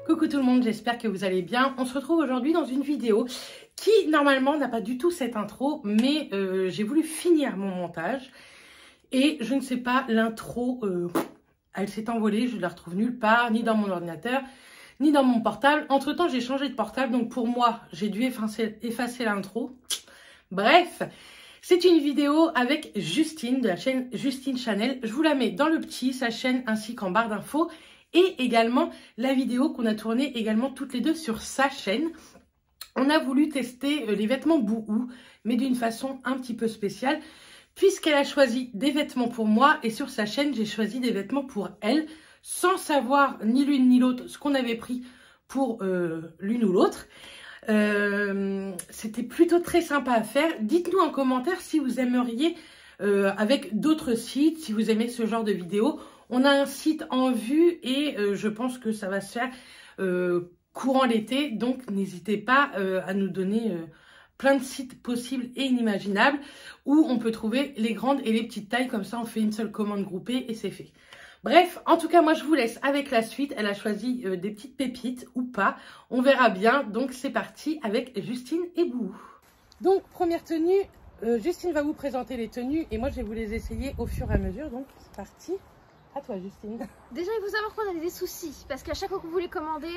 Coucou tout le monde, j'espère que vous allez bien. On se retrouve aujourd'hui dans une vidéo qui normalement n'a pas du tout cette intro, mais j'ai voulu finir mon montage et je ne sais pas, l'intro, elle s'est envolée, je ne la retrouve nulle part, ni dans mon ordinateur, ni dans mon portable. Entre temps, j'ai changé de portable, donc pour moi, j'ai dû effacer l'intro. Bref, c'est une vidéo avec Justine de la chaîne Justine Chanel. Je vous la mets dans le petit, sa chaîne, ainsi qu'en barre d'infos. Et également la vidéo qu'on a tournée également toutes les deux sur sa chaîne. On a voulu tester les vêtements Boohoo, mais d'une façon un petit peu spéciale, puisqu'elle a choisi des vêtements pour moi et sur sa chaîne, j'ai choisi des vêtements pour elle, sans savoir ni l'une ni l'autre ce qu'on avait pris pour l'une ou l'autre. C'était plutôt très sympa à faire. Dites-nous en commentaire si vous aimeriez avec d'autres sites, si vous aimez ce genre de vidéos. On a un site en vue et je pense que ça va se faire courant l'été. Donc, n'hésitez pas à nous donner plein de sites possibles et inimaginables où on peut trouver les grandes et les petites tailles. Comme ça, on fait une seule commande groupée et c'est fait. Bref, en tout cas, moi, je vous laisse avec la suite. Elle a choisi des petites pépites ou pas. On verra bien. Donc, c'est parti avec Justine et Boohoo. Donc, première tenue. Justine va vous présenter les tenues et moi, je vais vous les essayer au fur et à mesure. Donc, c'est parti. À toi, Justine. Déjà, il faut savoir qu'on avait des soucis parce qu'à chaque fois que vous voulez commander,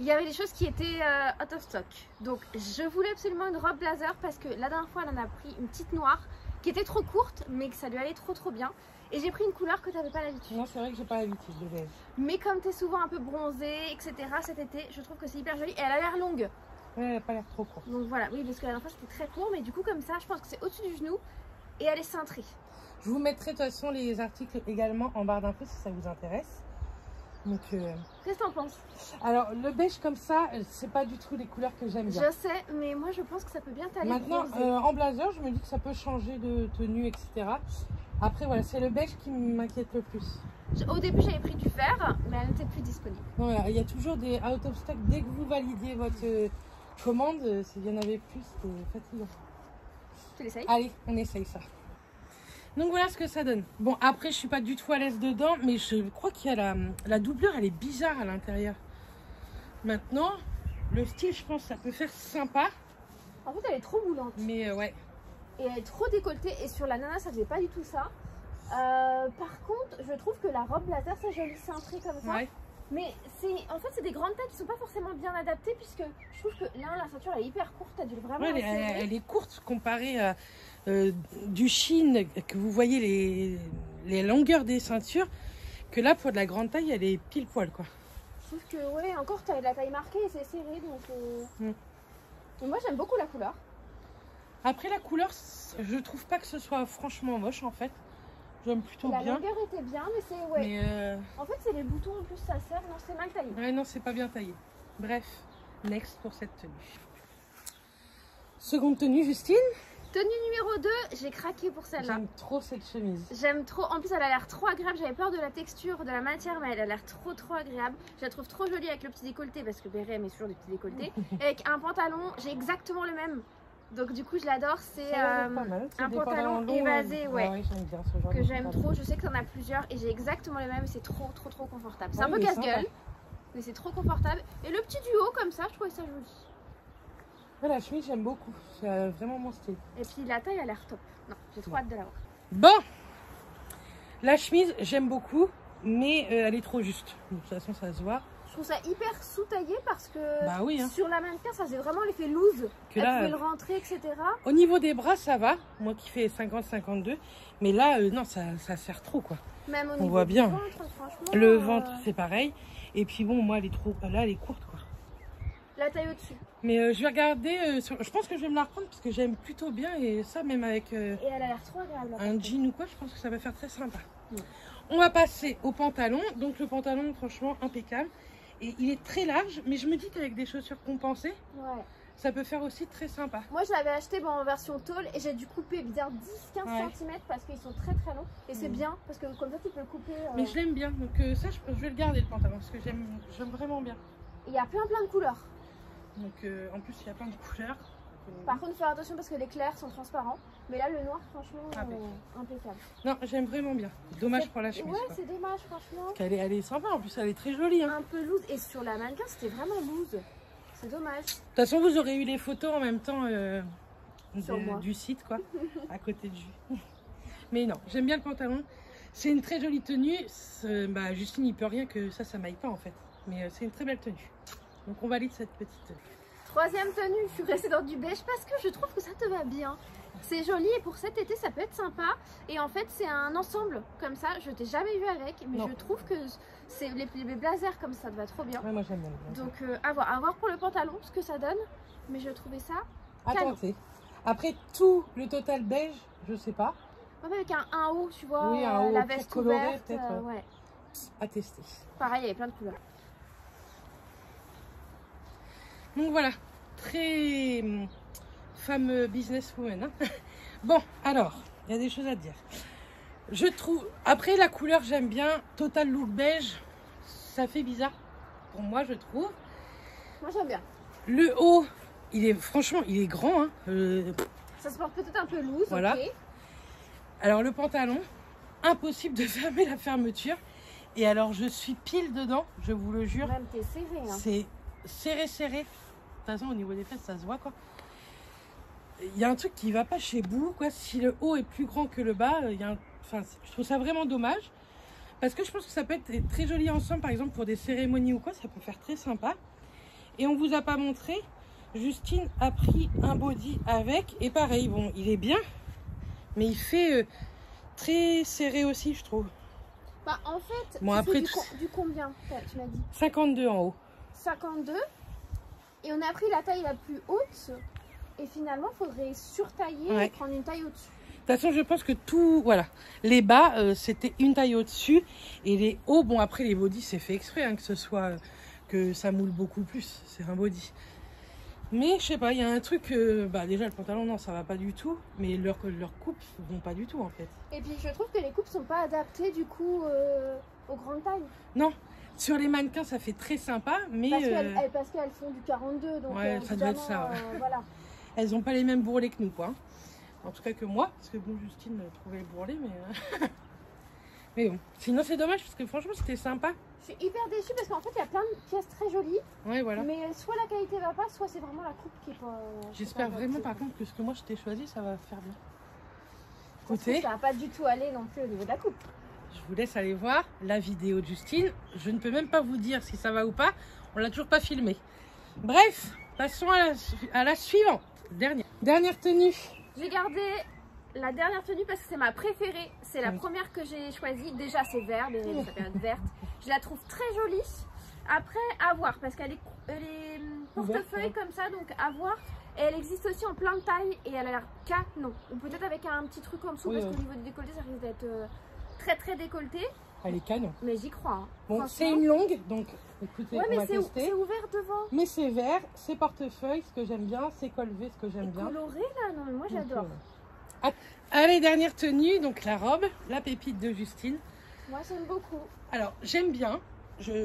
il y avait des choses qui étaient out of stock. Donc, je voulais absolument une robe blazer parce que la dernière fois, elle en a pris une petite noire qui était trop courte, mais que ça lui allait trop bien. Et j'ai pris une couleur que tu n'avais pas l'habitude. Non, c'est vrai que j'ai pas l'habitude de beige. Mais comme tu es souvent un peu bronzée, etc., cet été, je trouve que c'est hyper joli et elle a l'air longue. Ouais, elle n'a pas l'air trop courte. Donc voilà, oui, parce que la dernière fois, c'était très court, mais du coup, comme ça, je pense que c'est au-dessus du genou et elle est cintrée. Je vous mettrai de toute façon les articles également en barre d'infos si ça vous intéresse. Donc, qu'est-ce que t'en penses? alors, le beige comme ça, c'est pas du tout les couleurs que j'aime bien. Je sais, mais moi je pense que ça peut bien t'aller. Maintenant, en blazer, je me dis que ça peut changer de tenue, etc. Après, voilà, c'est le beige qui m'inquiète le plus. Au début, j'avais pris du vert, mais elle n'était plus disponible. Voilà, il y a toujours des out of stock. Dès que vous validiez votre commande, s'il y en avait plus, c'était fatigant. Tu l'essayes? Allez, on essaye ça. Donc voilà ce que ça donne. Bon, après, je suis pas du tout à l'aise dedans, mais je crois qu'il y a la doublure, elle est bizarre à l'intérieur. Maintenant, le style, je pense, ça peut faire sympa. En fait, elle est trop moulante. Mais ouais. Et elle est trop décolletée. Et sur la nana, ça faisait pas du tout ça. Par contre, je trouve que la robe blazer, c'est joli cintré comme ça. Ouais. Mais en fait, c'est des grandes tailles qui sont pas forcément bien adaptées, puisque je trouve que là, la ceinture, elle est hyper courte. T'as dû vraiment. Ouais, elle est courte comparée à du Chine, que vous voyez les longueurs des ceintures, que là, pour de la grande taille, elle est pile poil, quoi. Je trouve que, ouais, encore, t'as la taille marquée et c'est serré, donc. Et moi, j'aime beaucoup la couleur. Après, la couleur, je trouve pas que ce soit franchement moche, en fait. J'aime plutôt bien. La longueur était bien, mais c'est... Ouais. Mais en fait, c'est les boutons en plus, ça sert. Non, c'est mal taillé. Ouais, non, c'est pas bien taillé. Bref, next pour cette tenue. Seconde tenue, Justine. Tenue numéro 2, j'ai craqué pour celle-là. J'aime trop cette chemise. J'aime trop. En plus, elle a l'air trop agréable. J'avais peur de la texture, de la matière, mais elle a l'air trop agréable. Je la trouve trop jolie avec le petit décolleté, parce que Béret met toujours des petits décolletés. Et avec un pantalon, j'ai exactement le même. Donc du coup je l'adore, c'est un pantalon évasé, ouais, j'aime bien ce genre que j'aime trop. Je sais que tu en as plusieurs et j'ai exactement le même, c'est trop confortable. C'est un peu casse-gueule, mais c'est trop confortable. Et le petit duo comme ça, je trouvais ça joli. Ouais, la chemise j'aime beaucoup, c'est vraiment mon style. Et puis la taille a l'air top. Non, j'ai trop hâte de l'avoir. Bon, la chemise j'aime beaucoup, mais elle est trop juste. De toute façon ça se voit. Je trouve ça hyper sous-taillé parce que bah oui, hein. Sur la mannequin, ça faisait vraiment l'effet loose. Que elle pouvait le rentrer, etc. Au niveau des bras, ça va. Moi qui fais 50-52. Mais là, non, ça sert trop, quoi. Même au on niveau voit bien. Du ventre, franchement. Le ventre, c'est pareil. Et puis bon, moi, elle est trop... Là, elle est courte, quoi. La taille au-dessus. Mais je vais regarder... Je pense que je vais me la reprendre parce que j'aime plutôt bien. Et ça, même avec et elle a l'air trop agréable. Un jean ou quoi, je pense que ça va faire très sympa. On va passer au pantalon. Donc le pantalon, franchement, impeccable. Et il est très large, mais je me dis qu'avec des chaussures compensées, ça peut faire aussi très sympa. Moi, je l'avais acheté en version tôle et j'ai dû couper bien 10-15 cm parce qu'ils sont très longs. Et c'est bien parce que comme ça, tu peux le couper. Mais je l'aime bien, donc ça, je vais le garder le pantalon parce que j'aime vraiment bien. Il y a plein de couleurs. Donc en plus, il y a plein de couleurs. Par contre, faut faire attention parce que les clairs sont transparents. Mais là, le noir, franchement, impeccable. Non, j'aime vraiment bien. Dommage pour la chemise. Ouais, c'est dommage, franchement. Elle est sympa, en plus, elle est très jolie. Hein. Un peu loose. Et sur la mannequin, c'était vraiment loose. C'est dommage. De toute façon, vous aurez eu les photos en même temps du site, quoi, à côté de Jus. Mais non, j'aime bien le pantalon. C'est une très jolie tenue. Bah, Justine, il peut rien que ça m'aille pas, en fait. Mais c'est une très belle tenue. Donc, on valide cette petite tenue. Troisième tenue, je suis restée dans du beige parce que je trouve que ça te va bien. C'est joli et pour cet été ça peut être sympa. Et en fait c'est un ensemble comme ça, je t'ai jamais vu avec, mais je trouve que c'est les blazers comme ça te va trop bien. Ouais, moi j'aime bien. Donc à voir pour le pantalon ce que ça donne, mais je trouvais ça tenter. Après tout le total beige, je sais pas. Ouais, avec un haut, tu vois, oui, un haut la veste coloré, ouverte, peut-être. ouais. À tester. Pareil, il y avait plein de couleurs. Donc voilà, très femme businesswoman. Hein. Bon, alors, il y a des choses à dire. Je trouve, après la couleur, j'aime bien. Total look beige, ça fait bizarre pour moi, je trouve. Moi, j'aime bien. Le haut, franchement, il est grand. Hein. Ça se porte peut-être un peu loose, voilà. Okay. Alors le pantalon, impossible de fermer la fermeture. Et alors, je suis pile dedans, je vous le jure. Même t'es serré. Hein. C'est serré. De toute façon, au niveau des fesses, ça se voit, quoi. Il y a un truc qui va pas chez Boo, quoi. Si le haut est plus grand que le bas, enfin, je trouve ça vraiment dommage. Parce que je pense que ça peut être très joli ensemble, par exemple, pour des cérémonies ou quoi. Ça peut faire très sympa. Et on vous a pas montré. Justine a pris un body avec. Et pareil, bon, il est bien. Mais il fait très serré aussi, je trouve. Bah, en fait, bon, après, du combien, tu m'as dit 52 en haut. 52. Et on a pris la taille la plus haute. Et finalement, il faudrait surtailler et prendre une taille au-dessus. De toute façon, je pense que tout, voilà. Les bas, c'était une taille au-dessus. Et les hauts, bon, après, les bodys, c'est fait exprès, hein, que ce soit, que ça moule beaucoup plus. C'est un body. Mais, je sais pas, il y a un truc, bah, déjà, le pantalon, non, ça va pas du tout. Mais leurs coupes vont pas du tout, en fait. Et puis, je trouve que les coupes sont pas adaptées, du coup, aux grandes tailles. Non. Sur les mannequins, ça fait très sympa, mais... Parce qu'elles font du 42, donc ouais, ça doit être ça. Ouais. Voilà. Elles n'ont pas les mêmes bourrelets que nous, quoi. Hein. En tout cas que moi, parce que bon, Justine trouvait le bourrelet, mais... mais bon, sinon c'est dommage, parce que franchement, c'était sympa. Je suis hyper déçue, parce qu'en fait, il y a plein de pièces très jolies. Ouais, voilà. Mais soit la qualité va pas, soit c'est vraiment la coupe qui est pas... J'espère vraiment, par contre, que ce que moi, je t'ai choisi, ça va faire bien. Écoutez... Ça va pas du tout aller non plus au niveau de la coupe. Je vous laisse aller voir la vidéo de Justine. Je ne peux même pas vous dire si ça va ou pas. On l'a toujours pas filmé. Bref, passons à la suivante. Dernière tenue. J'ai gardé la dernière tenue parce que c'est ma préférée. C'est la première que j'ai choisie. Déjà, c'est vert, sa période verte. Je la trouve très jolie. Après, à voir parce qu'elle est portefeuille comme ça, donc à voir. Et elle existe aussi en plein de tailles et elle a l'air canon. Ou peut-être avec un petit truc en dessous parce qu'au niveau du décolleté, ça risque d'être... très décolleté. Elle est canon. Mais j'y crois. Hein. Bon, c'est une longue, donc écoutez, ouais, on va tester. C'est ouvert devant. Mais c'est vert, c'est portefeuille, ce que j'aime bien, c'est col V, ce que j'aime bien. Coloré là, non mais moi j'adore. Allez, dernière tenue, donc la robe, la pépite de Justine. Moi j'aime beaucoup. Alors j'aime bien,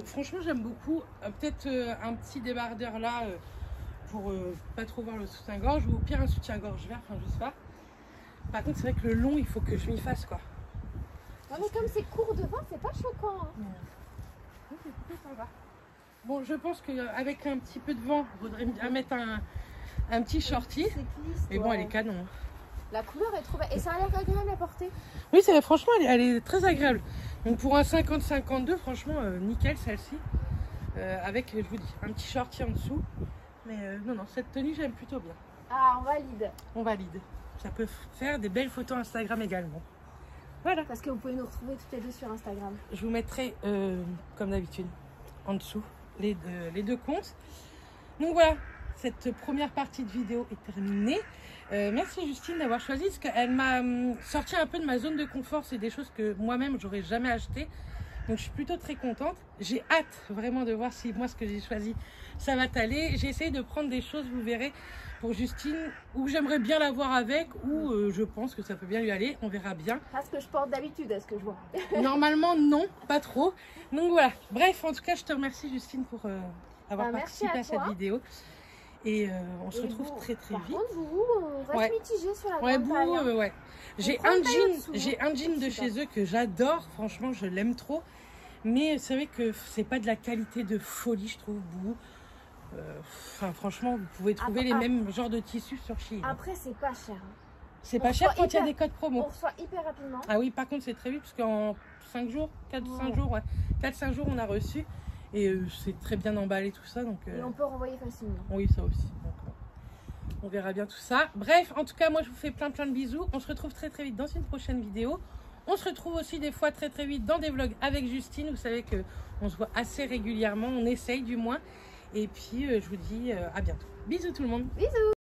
franchement j'aime beaucoup. Peut-être un petit débardeur là pour pas trop voir le soutien-gorge, ou au pire un soutien-gorge vert, enfin je sais pas. Par contre c'est vrai que le long il faut que je m'y fasse quoi. Ouais, mais comme c'est court devant, c'est pas choquant. Hein. Ça va. Bon, je pense qu'avec un petit peu de vent, il faudrait bien mettre un petit shorty. Mais bon, elle est canon. La couleur est trop belle. Et ça a l'air agréable à porter. Oui, franchement, elle est très agréable. Donc pour un 50-52, franchement, nickel celle-ci. Avec, je vous dis, un petit shorty en dessous. Mais non, cette tenue, j'aime plutôt bien. Ah, on valide. On valide. Ça peut faire des belles photos Instagram également. Voilà. Parce que vous pouvez nous retrouver toutes les deux sur Instagram. Je vous mettrai, comme d'habitude, en dessous les deux comptes. Donc voilà, cette première partie de vidéo est terminée. Merci Justine d'avoir choisi, parce qu'elle m'a sorti un peu de ma zone de confort. C'est des choses que moi-même, j'aurais jamais acheté. Donc je suis plutôt très contente. J'ai hâte vraiment de voir si moi, ce que j'ai choisi, ça va t'aller. J'ai essayé de prendre des choses, vous verrez, pour Justine, où j'aimerais bien la voir avec, où je pense que ça peut bien lui aller. On verra bien. Pas ce que je porte d'habitude, à ce que je vois. Normalement, non, pas trop. Donc voilà. Bref, en tout cas, je te remercie Justine pour avoir participé à cette vidéo. Et on se Et retrouve vous, très vite. Par contre, vous, on reste Ouais. mitigé sur la Ouais, grande taille. Hein. ouais. J'ai prend un une taille jean, au-dessous, j'ai hein. un jean de chez eux que j'adore. Franchement, je l'aime trop. Mais c'est vrai que c'est pas de la qualité de folie, je trouve, Bouhou. Enfin, franchement, vous pouvez trouver les mêmes genres de tissus sur Shein. Après, c'est pas cher. Hein. C'est pas cher quand il y a des codes promo. On reçoit hyper rapidement. Ah oui, par contre, c'est très vite parce qu'en 5 jours, 4-5 jours, ouais, 4-5 jours, on a reçu. Et c'est très bien emballé tout ça. Donc, et on peut renvoyer facilement. Oui, ça aussi. Donc, on verra bien tout ça. Bref, en tout cas, moi, je vous fais plein de bisous. On se retrouve très vite dans une prochaine vidéo. On se retrouve aussi des fois très vite dans des vlogs avec Justine. Vous savez qu'on se voit assez régulièrement. On essaye du moins. Et puis, je vous dis à bientôt. Bisous tout le monde. Bisous.